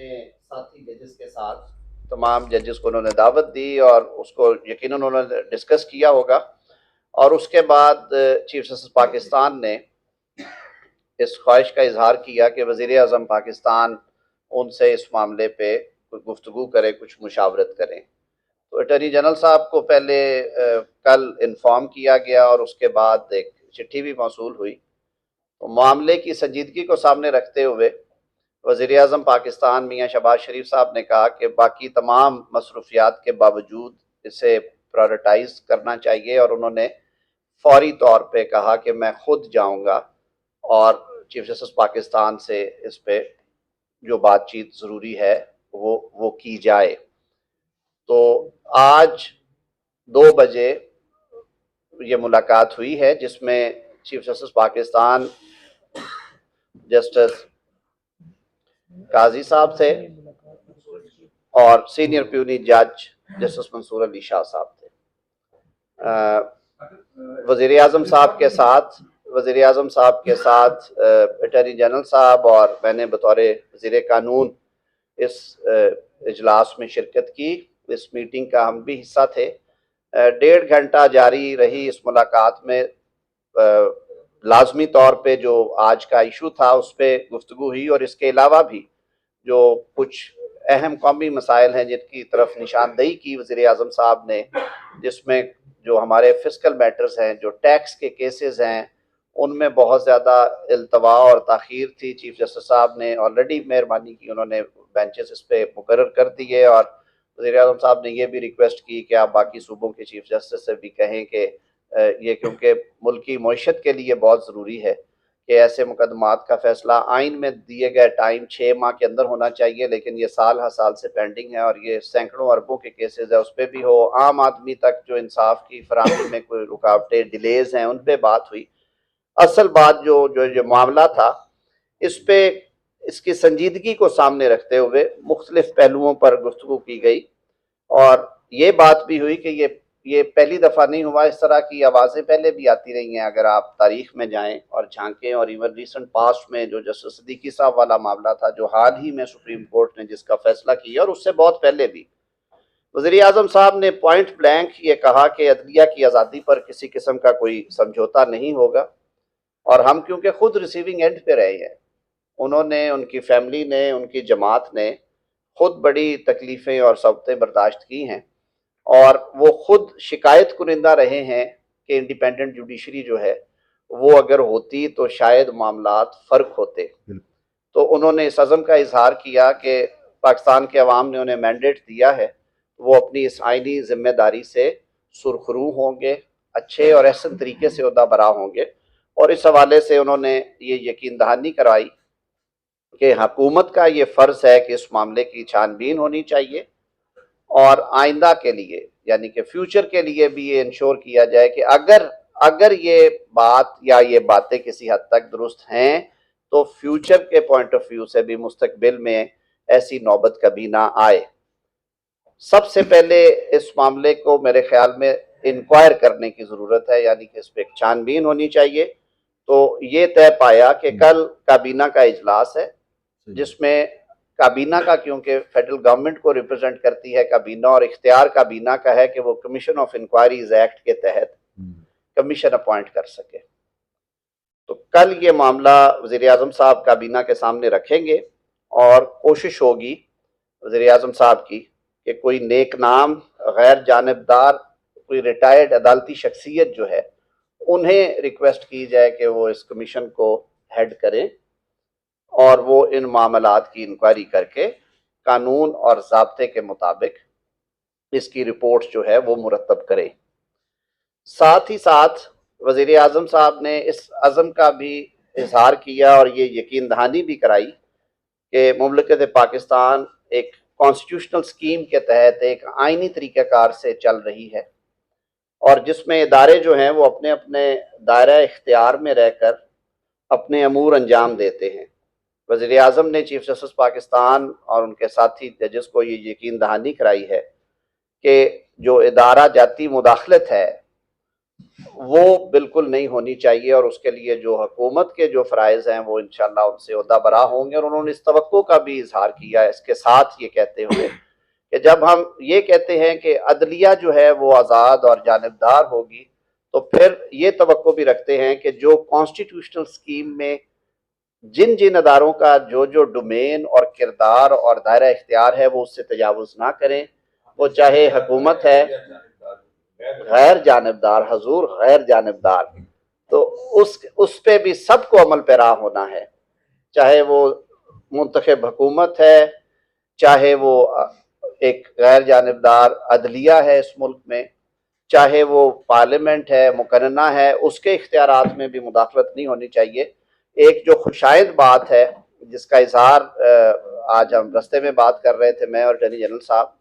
अपने साथी जजेस के साथ, तमाम जजेस को उन्होंने दावत दी और उसको यकीनन उन्होंने डिस्कस किया होगा। और उसके बाद चीफ जस्टिस पाकिस्तान ने इस ख्वाहिश का इजहार किया कि वज़ीर आज़म पाकिस्तान उनसे इस मामले पे कोई गुफ्तगू करे, कुछ मुशावरत करें। तो अटॉर्नी जनरल साहब को पहले कल इन्फॉर्म किया गया और उसके बाद एक चिट्ठी भी मौसूल हुई। तो मामले की संजीदगी को सामने रखते हुए वज़ीर आज़म पाकिस्तान मियाँ शहबाज शरीफ साहब ने कहा कि बाकी तमाम मसरूफियात के बावजूद इसे प्रायोरिटाइज करना चाहिए, और उन्होंने फौरी तौर पे कहा कि मैं खुद जाऊंगा और चीफ जस्टिस पाकिस्तान से इस पे जो बातचीत ज़रूरी है वो की जाए। तो आज 2 बजे ये मुलाकात हुई है, जिसमें चीफ जस्टिस पाकिस्तान जस्टिस काजी साहब थे और सीनियर प्यूनी जज जस्टिस मंसूर अली शाह साहब थे। वज़ीर आज़म साहब के साथ अटॉर्नी जनरल साहब और मैंने बतौर वज़ीर कानून इस इजलास में शिरकत की। इस मीटिंग का हम भी हिस्सा थे। 1.5 घंटा जारी रही इस मुलाकात में लाजमी तौर पे जो आज का इशू था उस पर गुफ्तगू हुई, और इसके अलावा भी जो कुछ अहम कौमी मसाइल हैं जिनकी तरफ निशानदेही की वज़ीर आज़म साहब ने, जिसमें जो हमारे फिस्कल मैटर्स हैं, जो टैक्स के केसेस हैं, उनमें बहुत ज़्यादा इल्तवा और ताख़ीर थी। चीफ जस्टिस साहब ने ऑलरेडी मेहरबानी की, उन्होंने बेंचेस इस पे मुकर्रर कर दिए, और वज़ीर आज़म साहब ने ये भी रिक्वेस्ट की कि आप बाकी सूबों के चीफ जस्टिस से भी कहें कि ये क्योंकि मुल्की मईशत के लिए बहुत ज़रूरी है कि ऐसे मुकदमात का फैसला आइन में दिए गए टाइम 6 माह के अंदर होना चाहिए, लेकिन ये साल हर साल से पेंडिंग है और ये सैकड़ों अरबों के केसेस है, उस पर भी हो। आम आदमी तक जो इंसाफ की फराहमी में कोई रुकावटें, डिलेज हैं, उन पर बात हुई। असल बात जो मामला था, इस पे इसकी संजीदगी को सामने रखते हुए मुख्तलिफ पहलुओं पर गुफ्तगू की गई, और ये बात भी हुई कि ये पहली दफ़ा नहीं हुआ। इस तरह की आवाज़ें पहले भी आती रही हैं, अगर आप तारीख में जाएं और झांकें, और इवन रिसेंट पास्ट में जो जस्टिस सिद्दीकी साहब वाला मामला था, जो हाल ही में सुप्रीम कोर्ट ने जिसका फैसला किया, और उससे बहुत पहले भी वज़ीर आज़म साहब ने पॉइंट ब्लैंक ये कहा कि अदलिया की आज़ादी पर किसी किस्म का कोई समझौता नहीं होगा, और हम क्योंकि खुद रिसीविंग एंड पे रहे हैं, उन्होंने, उनकी फैमिली ने, उनकी जमात ने खुद बड़ी तकलीफ़ें और सबतें बर्दाश्त की हैं, और वो खुद शिकायत कुनिंदा रहे हैं कि इंडिपेंडेंट जुडिशरी जो है वो अगर होती तो शायद मामलात फ़र्क होते। तो उन्होंने इस अज़म का इजहार किया कि पाकिस्तान के अवाम ने उन्हें मैंडेट दिया है, वो अपनी इस आइनी जिम्मेदारी से सुरखरू होंगे, अच्छे और एहसन तरीके से ओहदा बरा होंगे। और इस हवाले से उन्होंने ये यकीन दहानी कराई कि हुकूमत का ये फ़र्ज़ है कि इस मामले की छानबीन होनी चाहिए, और आइंदा के लिए यानी कि फ्यूचर के लिए भी ये इंश्योर किया जाए कि अगर ये बात या ये बातें किसी हद तक दुरुस्त हैं, तो फ्यूचर के पॉइंट ऑफ व्यू से भी मुस्तकबिल में ऐसी नौबत कभी ना आए। सबसे पहले इस मामले को मेरे ख्याल में इंक्वायर करने की ज़रूरत है, यानी कि इस पर छानबीन होनी चाहिए। तो ये तय पाया कि कल काबीना का इजलास है, जिसमें काबीना का, क्योंकि फेडरल गवर्नमेंट को रिप्रेजेंट करती है काबीना, और इख्तियार काबीना का है कि वो कमीशन ऑफ इंक्वायरीज एक्ट के तहत कमीशन अपॉइंट कर सके। तो कल ये मामला वज़ीर आज़म साहब काबीना के सामने रखेंगे, और कोशिश होगी वज़ीर आज़म साहब की कि कोई नेक नाम, गैर जानिबदार, कोई रिटायर्ड अदालती शख्सियत जो है, उन्हें रिक्वेस्ट की जाए कि वो इस कमीशन को हेड करें, और वो इन मामलात की इंक्वायरी करके कानून और ज़ाब्ते के मुताबिक इसकी रिपोर्ट जो है वो मुरतब करे। साथ ही साथ वज़ीर आज़म साहब ने इस अज़म का भी इजहार किया और ये यकीन दहानी भी कराई कि मुमलकत पाकिस्तान एक कॉन्स्टिट्यूशनल स्कीम के तहत एक आइनी तरीक़ाकार से चल रही है, और जिसमें इदारे जो हैं वो अपने अपने दायरा इख्तियार में रहकर अपने अमूर अंजाम देते हैं। वज़ीर आज़म ने चीफ जस्टिस पाकिस्तान और उनके साथी जजेस को ये यकीन दहानी कराई है कि जो इदारा जाती मुदाखलत है वो बिल्कुल नहीं होनी चाहिए, और उसके लिए जो हुकूमत के जो फ़राइज़ हैं वो इंशाअल्लाह उनसे ओहदा बरा होंगे। और उन्होंने इस तवक्को का भी इजहार किया है इसके साथ ये कहते हुए कि जब हम ये कहते हैं कि अदलिया जो है वो आज़ाद और जानिबदार होगी, तो फिर ये तवक्को भी रखते हैं कि जो कॉन्स्टिट्यूशनल स्कीम में जिन जिन अदारों का जो जो डोमेन और किरदार और दायरा इख्तियार है वो उससे तजावुज़ ना करें। वो चाहे हुकूमत है, गैर जानबदार, हजूर गैर जानबदार, तो उस पे भी सबको अमल पैरा होना है। चाहे वो मुंतखब हुकूमत है, चाहे वो एक गैर जानबदार अदलिया है इस मुल्क में, चाहे वो पार्लियामेंट है, मुकन्ना है, उसके इख्तियारात में भी मुदाखलत नहीं होनी चाहिए। एक जो खुशाइद बात है जिसका इजहार आज हम रस्ते में बात कर रहे थे, मैं और अटॉर्नी जनरल साहब,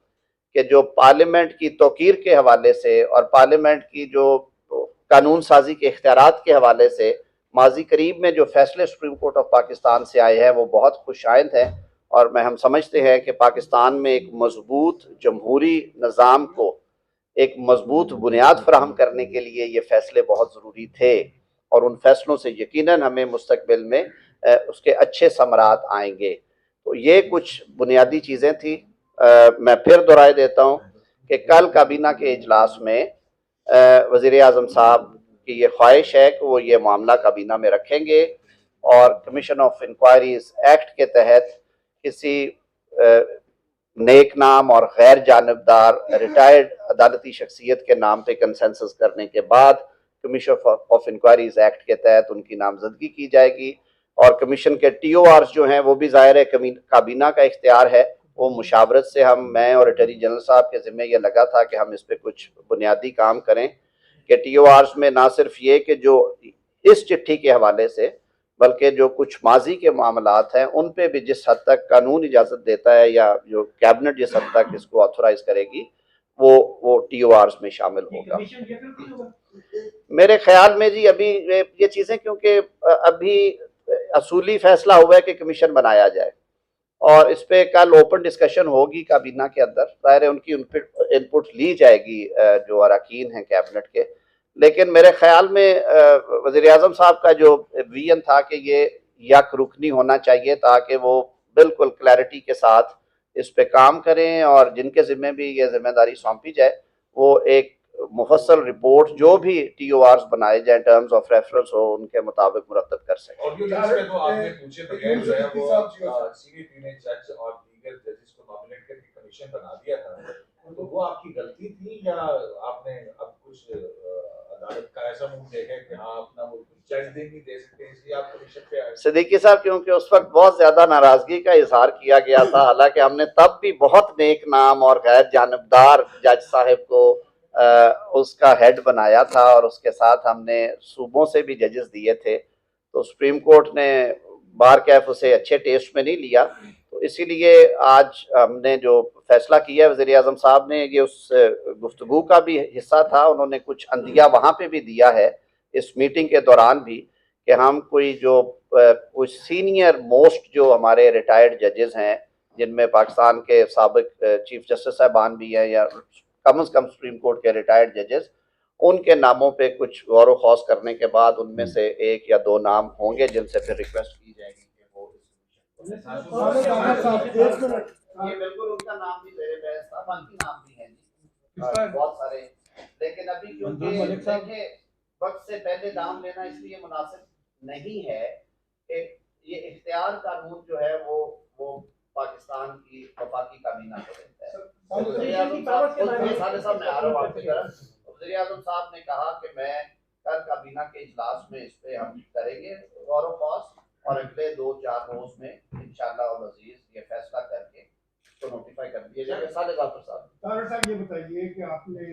कि जो पार्लियामेंट की तौकीर के हवाले से और पार्लियामेंट की जो कानून साजी के इख्तियारात के हवाले से माजी करीब में जो फैसले सुप्रीम कोर्ट ऑफ पाकिस्तान से आए हैं वो बहुत खुशाइंद हैं। और हम समझते हैं कि पाकिस्तान में एक मजबूत जमहूरी निज़ाम को एक मजबूत बुनियाद फराहम करने के लिए ये फैसले बहुत ज़रूरी थे, और उन फैसलों से यकीनन हमें मुस्तकबिल में उसके अच्छे समरात आएंगे। तो ये कुछ बुनियादी चीज़ें थी। मैं फिर दोहराए देता हूँ कि कल काबीना के इजलास में वज़ीर आज़म साहब की ये ख्वाहिश है कि वो ये मामला काबीना में रखेंगे, और कमीशन ऑफ इंक्वायरीज एक्ट के तहत किसी नेक नाम और गैर जानबदार रिटायर्ड अदालती शख्सियत के नाम पे कंसेंसस करने के बाद कमीशन ऑफ इंक्वायरीज एक्ट के तहत उनकी नामजदगी की जाएगी। और कमीशन के TORs जो हैं वो भी ज़ाहिर है काबीना का इख्तियार है, वो मुशावरत से मैं और अटॉर्नी जनरल साहब के ज़िम्मे ये लगा था कि हम इस पर कुछ बुनियादी काम करें कि TORs में ना सिर्फ ये कि जो इस चिट्ठी के हवाले से, बल्कि जो कुछ माजी के मामलात हैं उन पे भी जिस हद तक कानून इजाज़त देता है या जो कैबिनेट जिस हद तक इसको ऑथोराइज करेगी वो TORs में शामिल होगा। मेरे ख्याल में जी अभी ये चीज़ें, क्योंकि अभी असूली फैसला हुआ है कि कमीशन बनाया जाए, और इस पे कल ओपन डिस्कशन होगी काबीना के अंदर, ज़ाहिर है उनकी इनपुट ली जाएगी जो अरकान हैं कैबिनेट के। लेकिन मेरे ख्याल में वज़ीर आज़म साहब का जो विजन था कि ये यक रुकनी होना चाहिए ताकि वो बिल्कुल क्लैरिटी के साथ इस पे काम करें, और जिनके ज़िम्मे भी ये जिम्मेदारी सौंपी जाए वो एक मुफस्सल रिपोर्ट जो भी TORs बनाए जाए टर्म्स ऑफ रेफरेंस हो उनके मुताबिक मुरतब कर सकें। और जो लिस्ट में तो आपने पूछे बगैर जो है वो CVP ने जज और दीगर जजेस को नॉमिनेट करके कमीशन बना दिया था, तो वो आपकी गलती थी या आपने अब कुछ अदालत का ऐसा मूव देखा कि हाँ अपना वो जज नहीं दे सकते इसलिए आप कमीशन पे आए? सिद्दीकी साहब, क्योंकि उस वक्त बहुत ज्यादा नाराजगी का इजहार किया गया था, हालांकि हमने तब भी बहुत नेक नाम और गैर जानबदार जज साहब को उसका हेड बनाया था, और उसके साथ हमने सूबों से भी जजेस दिए थे, तो सुप्रीम कोर्ट ने बार कैफ उसे अच्छे टेस्ट में नहीं लिया। तो इसीलिए आज हमने जो फैसला किया वज़ीर आज़म साहब ने, ये उस गुफ्तगू का भी हिस्सा था, उन्होंने कुछ अंदिया वहाँ पे भी दिया है इस मीटिंग के दौरान भी, कि हम कोई जो कुछ सीनियर मोस्ट जो हमारे रिटायर्ड जजेस हैं, जिनमें पाकिस्तान के साबिक चीफ जस्टिस साहबान भी हैं या कम से कम सुप्रीम कोर्ट के रिटायर्ड जजेस, उनके नामों पे कुछ गौर खौस करने के बाद उनमें से 1 या 2 नाम होंगे जिनसे फिर रिक्वेस्ट की जाएगी कि वो ये बिल्कुल उनका नाम भी मेरे पास था, बाकी नाम भी हैं जी बहुत सारे। लेकिन अभी क्योंकि देखिए वक्त से पहले दाम लेना इसलिए मुनासिब नहीं है कि ये इख्तियार कानून जो है वो पाकिस्तान की वफाकी काबीना को देता है। वज़ीर आज़म साहब ने कहा कि मैं कल काबीना के इजलास में इस पे हम करेंगे गौर व फौज, और अगले 2-4 रोज में इंशाअल्लाह वज़ीर ये फैसला करके तो नोटिफाई कर दिया जाएगा। साले जाफर साहब ये बताइए कि आपने